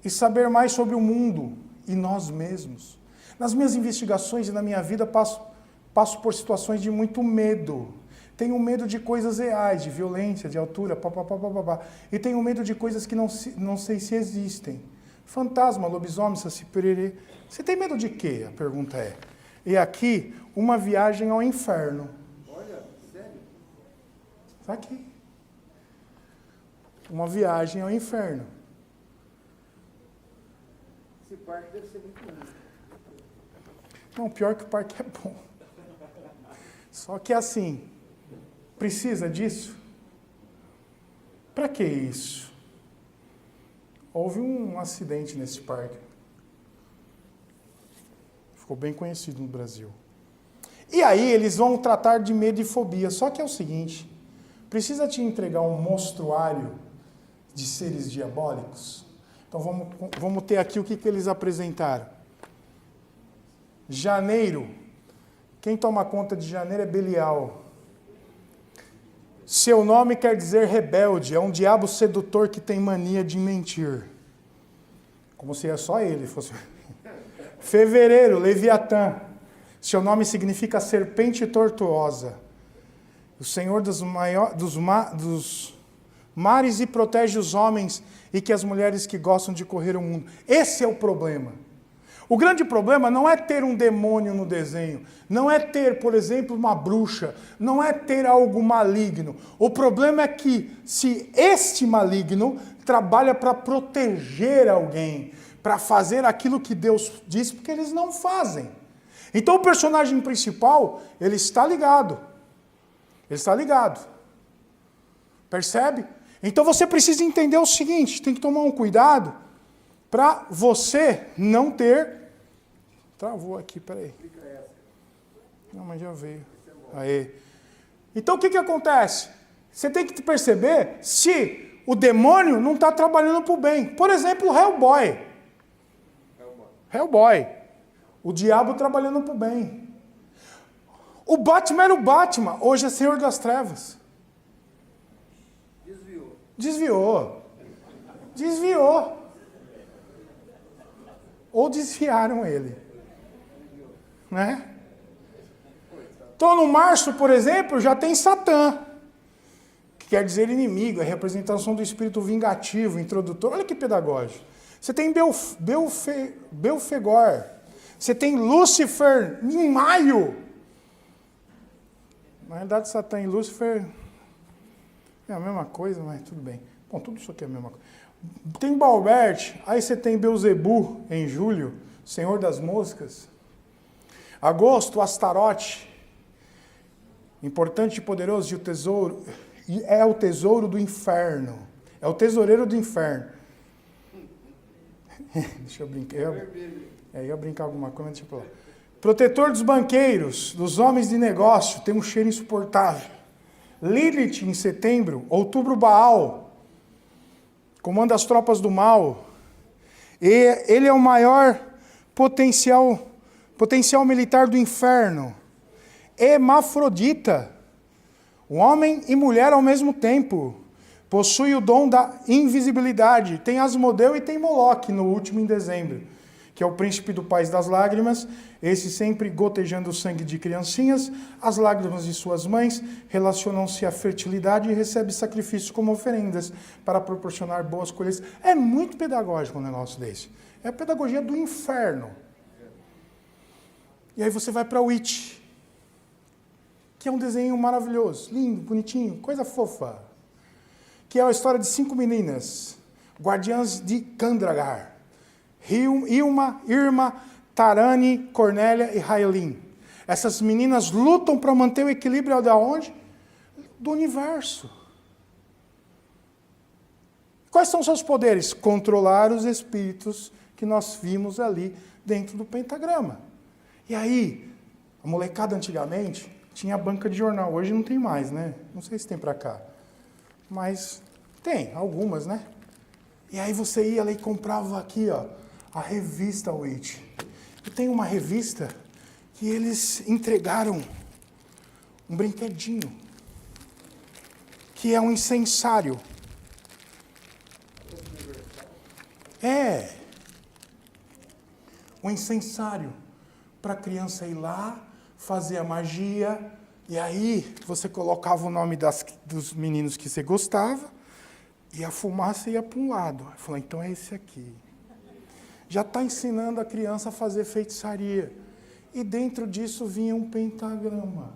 E saber mais sobre o mundo e nós mesmos. Nas minhas investigações e na minha vida passo por situações de muito medo. Tenho medo de coisas reais, de violência, de altura, e tenho medo de coisas que não sei se existem. Fantasma, lobisomem, saci pererê. Você tem medo de quê? A pergunta é. E aqui, uma viagem ao inferno. Olha, sério? Está aqui. Uma viagem ao inferno. Esse parque deve ser muito lindo. Não, pior que o parque é bom. Só que assim... Precisa disso? Para que isso? Houve um acidente nesse parque. Ficou bem conhecido no Brasil. E aí eles vão tratar de medo e fobia. Só que é o seguinte, precisa te entregar um mostruário de seres diabólicos? Então vamos ter aqui o que eles apresentaram. Janeiro. Quem toma conta de janeiro é Belial. Seu nome quer dizer rebelde, é um diabo sedutor que tem mania de mentir. Como se só ele fosse. Fevereiro, Leviatã. Seu nome significa serpente tortuosa. O Senhor dos mares e protege os homens e que as mulheres que gostam de correr o mundo. Esse é o problema. O grande problema não é ter um demônio no desenho, não é ter, por exemplo, uma bruxa, não é ter algo maligno. O problema é que se este maligno trabalha para proteger alguém, para fazer aquilo que Deus diz, porque eles não fazem. Então o personagem principal, ele está ligado. Ele está ligado. Percebe? Então você precisa entender o seguinte, tem que tomar um cuidado para você não ter... Travou aqui, peraí. Não, mas já veio. Aí. Então o que acontece? Você tem que perceber se o demônio não está trabalhando para o bem. Por exemplo, o Hellboy. Hellboy. O diabo trabalhando para o bem. O Batman era o Batman, hoje é Senhor das Trevas. Desviou. Ou desviaram ele. Né? Então, no março, por exemplo, já tem Satã, que quer dizer inimigo, é representação do espírito vingativo, introdutor. Olha que pedagógico. Você tem Belfegor. Você tem Lúcifer em maio. Na realidade, Satã e Lúcifer é a mesma coisa, mas tudo bem. Bom, tudo isso aqui é a mesma coisa. Tem Baobert, aí você tem Beuzebu em julho, Senhor das Moscas. Agosto, Astarote, importante e poderoso, e o tesouro, é o tesouro do inferno. É o tesoureiro do inferno. Deixa eu brincar. Eu ia brincar alguma coisa, mas deixa eu falar. Protetor dos banqueiros, dos homens de negócio, tem um cheiro insuportável. Lilith em setembro, outubro Baal, comanda as tropas do mal. E ele é o maior potencial militar do inferno. Hermafrodita, homem e mulher ao mesmo tempo. Possui o dom da invisibilidade. Tem Asmodeu e tem Moloque no último em dezembro, que é o príncipe do país das lágrimas, esse sempre gotejando o sangue de criancinhas, as lágrimas de suas mães relacionam-se à fertilidade e recebe sacrifícios como oferendas para proporcionar boas colheitas. É muito pedagógico um negócio desse. É a pedagogia do inferno. E aí você vai para o Witch, que é um desenho maravilhoso, lindo, bonitinho, coisa fofa, que é a história de 5 meninas, guardiãs de Kandragar. Ilma, Irma, Tarani, Cornélia e Raelin. Essas meninas lutam para manter o equilíbrio de onde? Do universo. Quais são os seus poderes? Controlar os espíritos que nós vimos ali dentro do pentagrama. E aí, a molecada antigamente tinha banca de jornal, hoje não tem mais, né? Não sei se tem para cá. Mas tem, algumas, né? E aí você ia lá e comprava aqui, ó, a revista Witch. E tem uma revista que eles entregaram um brinquedinho, que é um incensário. É. Um incensário para a criança ir lá, fazer a magia, e aí você colocava o nome dos meninos que você gostava, e a fumaça ia para um lado. Eu falei, então é esse aqui. Já está ensinando a criança a fazer feitiçaria. E dentro disso vinha um pentagrama.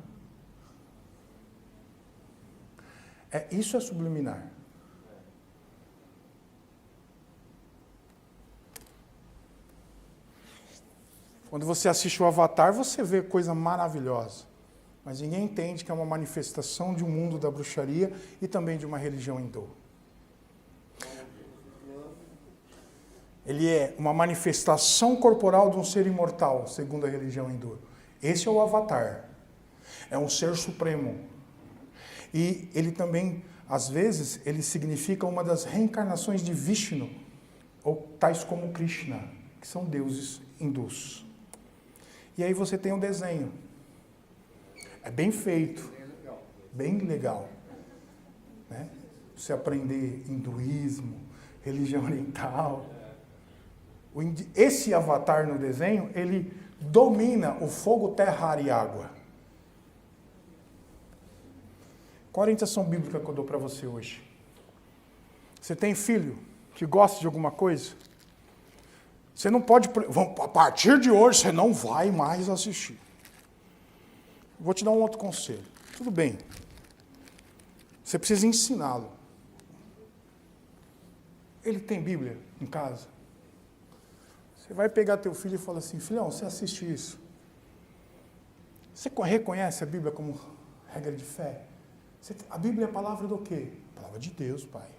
Isso é subliminar. Quando você assiste o Avatar, você vê coisa maravilhosa. Mas ninguém entende que é uma manifestação de um mundo da bruxaria e também de uma religião hindu. Ele é uma manifestação corporal de um ser imortal, segundo a religião hindu. Esse é o Avatar. É um ser supremo. E ele também, às vezes, ele significa uma das reencarnações de Vishnu, ou tais como Krishna, que são deuses hindus. E aí você tem um desenho. É bem feito. Bem legal. Né? Você aprender hinduísmo, religião oriental. Esse avatar no desenho, ele domina o fogo, terra, ar e água. Qual a orientação bíblica que eu dou para você hoje? Você tem filho que gosta de alguma coisa? Você não pode... A partir de hoje, você não vai mais assistir. Vou te dar um outro conselho. Tudo bem. Você precisa ensiná-lo. Ele tem Bíblia em casa? Você vai pegar teu filho e falar assim, filhão, você assiste isso. Você reconhece a Bíblia como regra de fé? A Bíblia é a palavra do quê? A palavra de Deus, pai.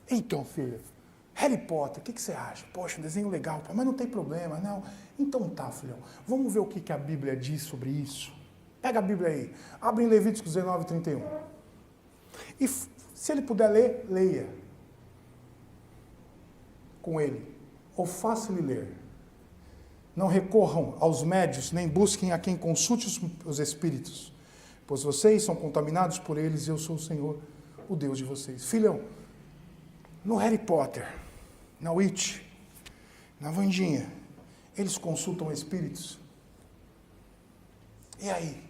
Então, filho, Harry Potter, o que você acha? Poxa, um desenho legal, pai, mas não tem problema, não. Então tá, filhão, vamos ver o que a Bíblia diz sobre isso. Pega a Bíblia aí, abre em Levíticos 19, 31. E se ele puder ler, leia. Com ele. Ou faça-lhe ler. Não recorram aos médios, nem busquem a quem consulte os espíritos, pois vocês são contaminados por eles e eu sou o Senhor, o Deus de vocês. Filhão, no Harry Potter, na Witch, na Vandinha, eles consultam espíritos. E aí?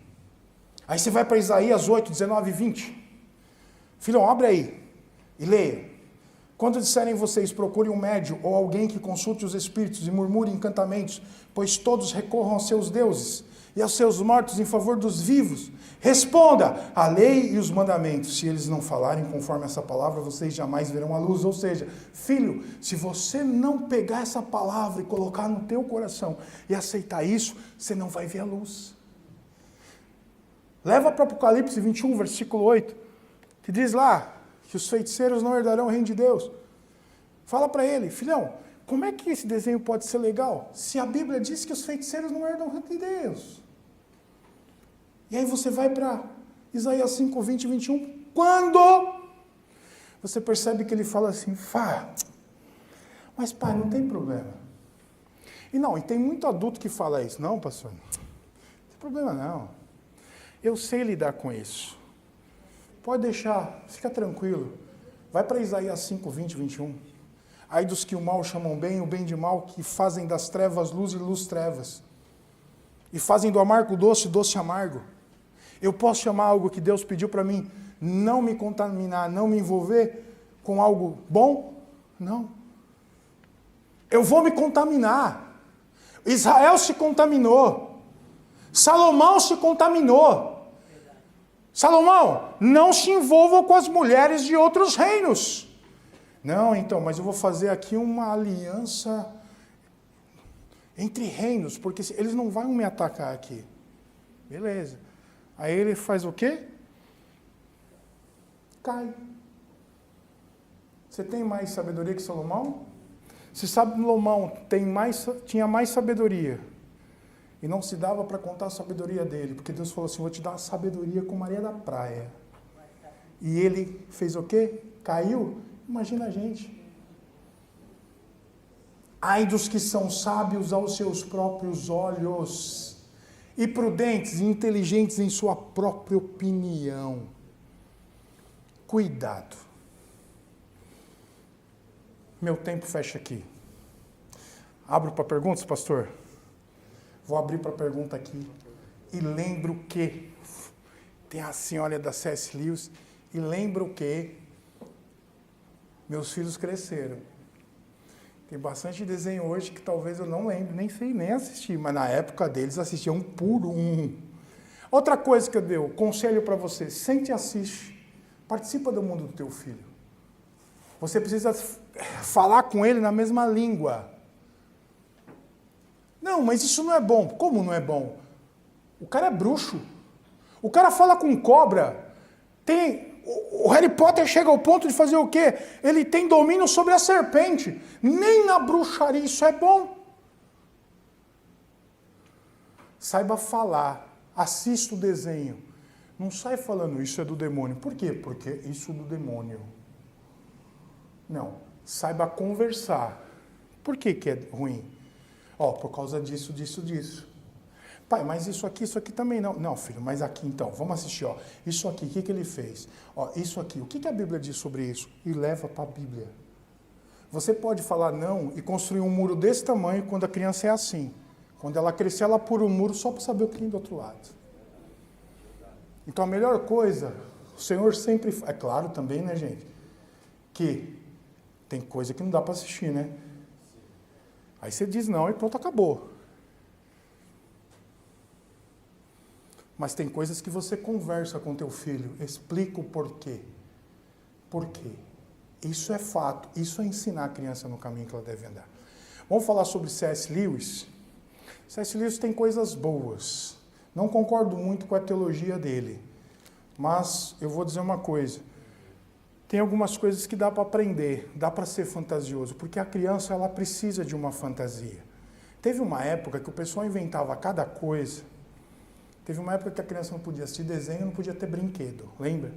Aí você vai para Isaías 8, 19 e 20. Filhão, abre aí e leia. Quando disserem vocês, procurem um médium ou alguém que consulte os espíritos e murmure encantamentos, pois todos recorram aos seus deuses e aos seus mortos em favor dos vivos. Responda, a lei e os mandamentos, se eles não falarem conforme essa palavra, vocês jamais verão a luz. Ou seja, filho, se você não pegar essa palavra e colocar no teu coração e aceitar isso, você não vai ver a luz. Leva para Apocalipse 21, versículo 8, que diz lá que os feiticeiros não herdarão o reino de Deus. Fala para ele, filhão, como é que esse desenho pode ser legal se a Bíblia diz que os feiticeiros não herdam o reino de Deus? E aí você vai para Isaías 5, 20 e 21, quando você percebe que ele fala assim, mas pai, não tem problema. E tem muito adulto que fala isso. Não, pastor, não tem problema não. Eu sei lidar com isso. Pode deixar, fica tranquilo. Vai para Isaías 5, 20 e 21. Ai dos que o mal chamam bem, o bem de mal, que fazem das trevas luz e luz trevas. E fazem do amargo doce, doce amargo. Eu posso chamar algo que Deus pediu para mim, não me contaminar, não me envolver com algo bom? Não. Eu vou me contaminar. Israel se contaminou. Salomão se contaminou. Salomão, não se envolva com as mulheres de outros reinos. Não, então, mas eu vou fazer aqui uma aliança entre reinos, porque eles não vão me atacar aqui. Beleza. Aí ele faz o quê? Cai. Você tem mais sabedoria que Salomão? Se Salomão tinha mais sabedoria, e não se dava para contar a sabedoria dele, porque Deus falou assim, vou te dar a sabedoria com Maria da Praia. E ele fez o quê? Caiu? Imagina a gente. Ai dos que são sábios aos seus próprios olhos, e prudentes e inteligentes em sua própria opinião. Cuidado. Meu tempo fecha aqui. Abro para perguntas, pastor? Vou abrir para pergunta aqui. E lembro que tem a senhora da C.S. Lewis, e lembro que meus filhos cresceram. Tem bastante desenho hoje que talvez eu não lembre, nem sei, nem assistir, mas na época deles assistiam um por um. Outra coisa que eu dei, conselho para você, sente e assiste. Participa do mundo do teu filho. Você precisa falar com ele na mesma língua. Não, mas isso não é bom. Como não é bom? O cara é bruxo. O cara fala com cobra. O Harry Potter chega ao ponto de fazer o quê? Ele tem domínio sobre a serpente. Nem na bruxaria isso é bom. Saiba falar. Assista o desenho. Não sai falando isso é do demônio. Por quê? Porque isso é do demônio. Não. Saiba conversar. Por que é ruim? Por causa disso, disso, disso. Pai, mas isso aqui também não. Não, filho, mas aqui então, vamos assistir. Isso aqui, o que ele fez? Isso aqui, o que a Bíblia diz sobre isso? E leva para a Bíblia. Você pode falar não e construir um muro desse tamanho quando a criança é assim. Quando ela crescer, ela pula o muro só para saber o que tem do outro lado. Então a melhor coisa, o Senhor sempre... É claro também, né, gente? Que tem coisa que não dá para assistir, né? Aí você diz não e pronto, acabou. Mas tem coisas que você conversa com teu filho, explica o porquê. Por quê? Isso é fato, isso é ensinar a criança no caminho que ela deve andar. Vamos falar sobre C.S. Lewis? C.S. Lewis tem coisas boas. Não concordo muito com a teologia dele, mas eu vou dizer uma coisa. Tem algumas coisas que dá para aprender, dá para ser fantasioso, porque a criança ela precisa de uma fantasia. Teve uma época que o pessoal inventava cada coisa. Teve uma época que a criança não podia assistir desenho, não podia ter brinquedo, lembra?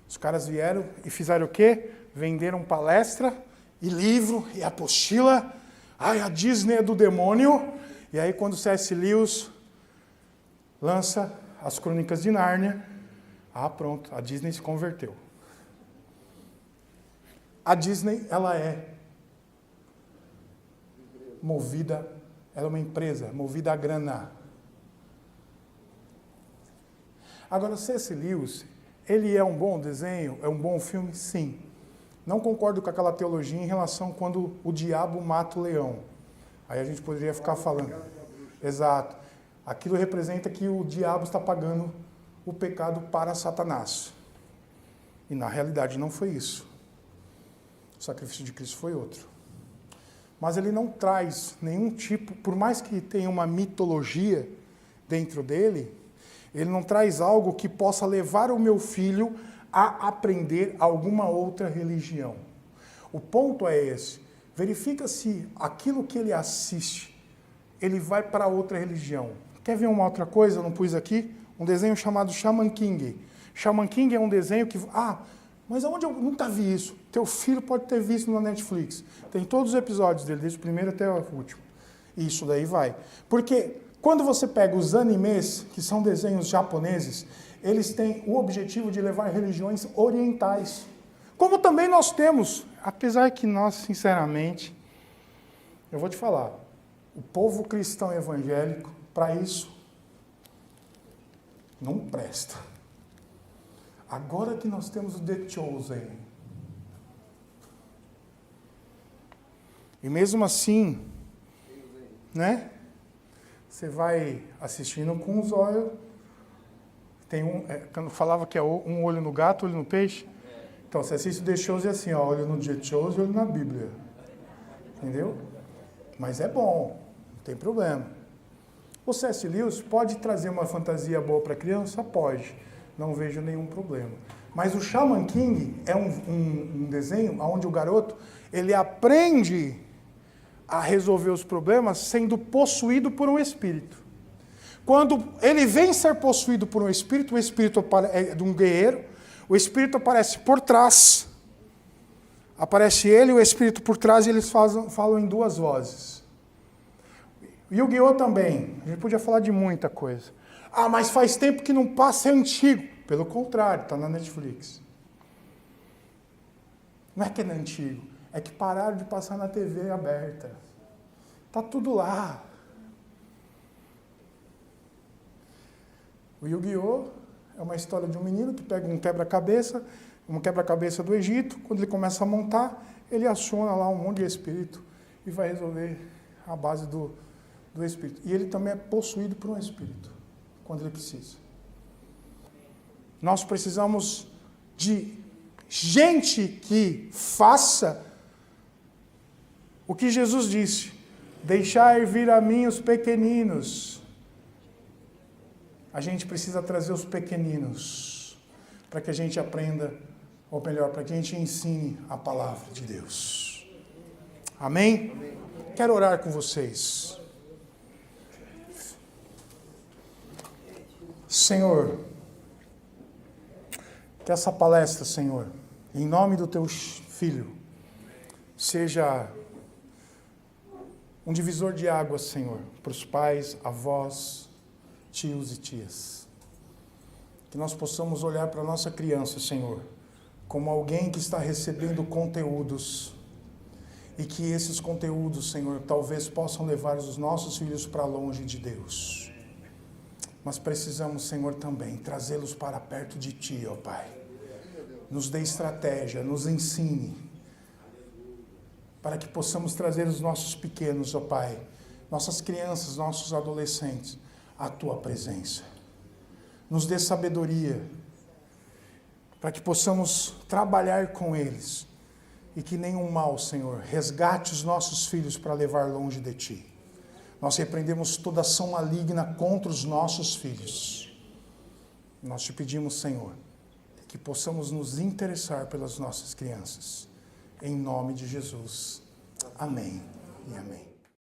Os caras vieram e fizeram o quê? Venderam palestra e livro e apostila. Ai, a Disney é do demônio. E aí quando o C.S. Lewis lança as Crônicas de Nárnia, pronto, a Disney se converteu. A Disney, ela é movida, ela é uma empresa movida a grana. Agora, C.S. Lewis, ele é um bom desenho, é um bom filme? Sim. Não concordo com aquela teologia em relação a quando o diabo mata o leão. Aí a gente poderia ficar falando. Exato. aquilo representa que o diabo está pagando o pecado para Satanás. E na realidade não foi isso. O sacrifício de Cristo foi outro. Mas ele não traz nenhum tipo, por mais que tenha uma mitologia dentro dele, ele não traz algo que possa levar o meu filho a aprender alguma outra religião. O ponto é esse. Verifica se aquilo que ele assiste, ele vai para outra religião. Quer ver uma outra coisa? Eu não pus aqui? Um desenho chamado Shaman King. Shaman King é um desenho que... mas aonde eu nunca vi isso? Teu filho pode ter visto na Netflix. Tem todos os episódios dele, desde o primeiro até o último. E isso daí vai. Porque quando você pega os animes, que são desenhos japoneses, eles têm o objetivo de levar religiões orientais. Como também nós temos, apesar que nós, sinceramente, eu vou te falar, o povo cristão evangélico, para isso, não presta. Agora que nós temos o The Chosen, e mesmo assim, né? Você vai assistindo com os olhos. Tem quando falava que é um olho no gato, olho no peixe. Então você assiste o The Chosen assim, ó, olho no The Chosen, olho na Bíblia. Entendeu? Mas é bom, não tem problema. O C.S. Lewis pode trazer uma fantasia boa para a criança? Pode. Não vejo nenhum problema. Mas o Shaman King é um desenho onde o garoto ele aprende a resolver os problemas sendo possuído por um espírito. Quando ele vem ser possuído por um espírito, o espírito é de um guerreiro, o espírito aparece por trás, aparece ele e o espírito por trás, e eles falam em duas vozes. Yu-Gi-Oh! Também, a gente podia falar de muita coisa. Mas faz tempo que não passa, é antigo. Pelo contrário, está na Netflix. Não é que é antigo, é que pararam de passar na TV aberta. Está tudo lá. O Yu-Gi-Oh! É uma história de um menino que pega um quebra-cabeça do Egito. Quando ele começa a montar, ele aciona lá um monte de espírito e vai resolver a base do espírito. E ele também é possuído por um espírito, quando ele precisa. Nós precisamos de gente que faça o que Jesus disse: deixai vir a mim os pequeninos. A gente precisa trazer os pequeninos para que a gente aprenda, ou melhor, para que a gente ensine a palavra de Deus. Amém? Amém. Quero orar com vocês. Senhor, que essa palestra, Senhor, em nome do Teu Filho, seja um divisor de águas, Senhor, para os pais, avós, tios e tias. Que nós possamos olhar para a nossa criança, Senhor, como alguém que está recebendo conteúdos e que esses conteúdos, Senhor, talvez possam levar os nossos filhos para longe de Deus. Mas precisamos, Senhor, também trazê-los para perto de Ti, ó Pai. Nos dê estratégia, nos ensine, para que possamos trazer os nossos pequenos, ó Pai, nossas crianças, nossos adolescentes, à Tua presença. Nos dê sabedoria, para que possamos trabalhar com eles, e que nenhum mal, Senhor, resgate os nossos filhos para levar longe de Ti. Nós repreendemos toda ação maligna contra os nossos filhos. Nós Te pedimos, Senhor, que possamos nos interessar pelas nossas crianças. Em nome de Jesus. Amém e amém.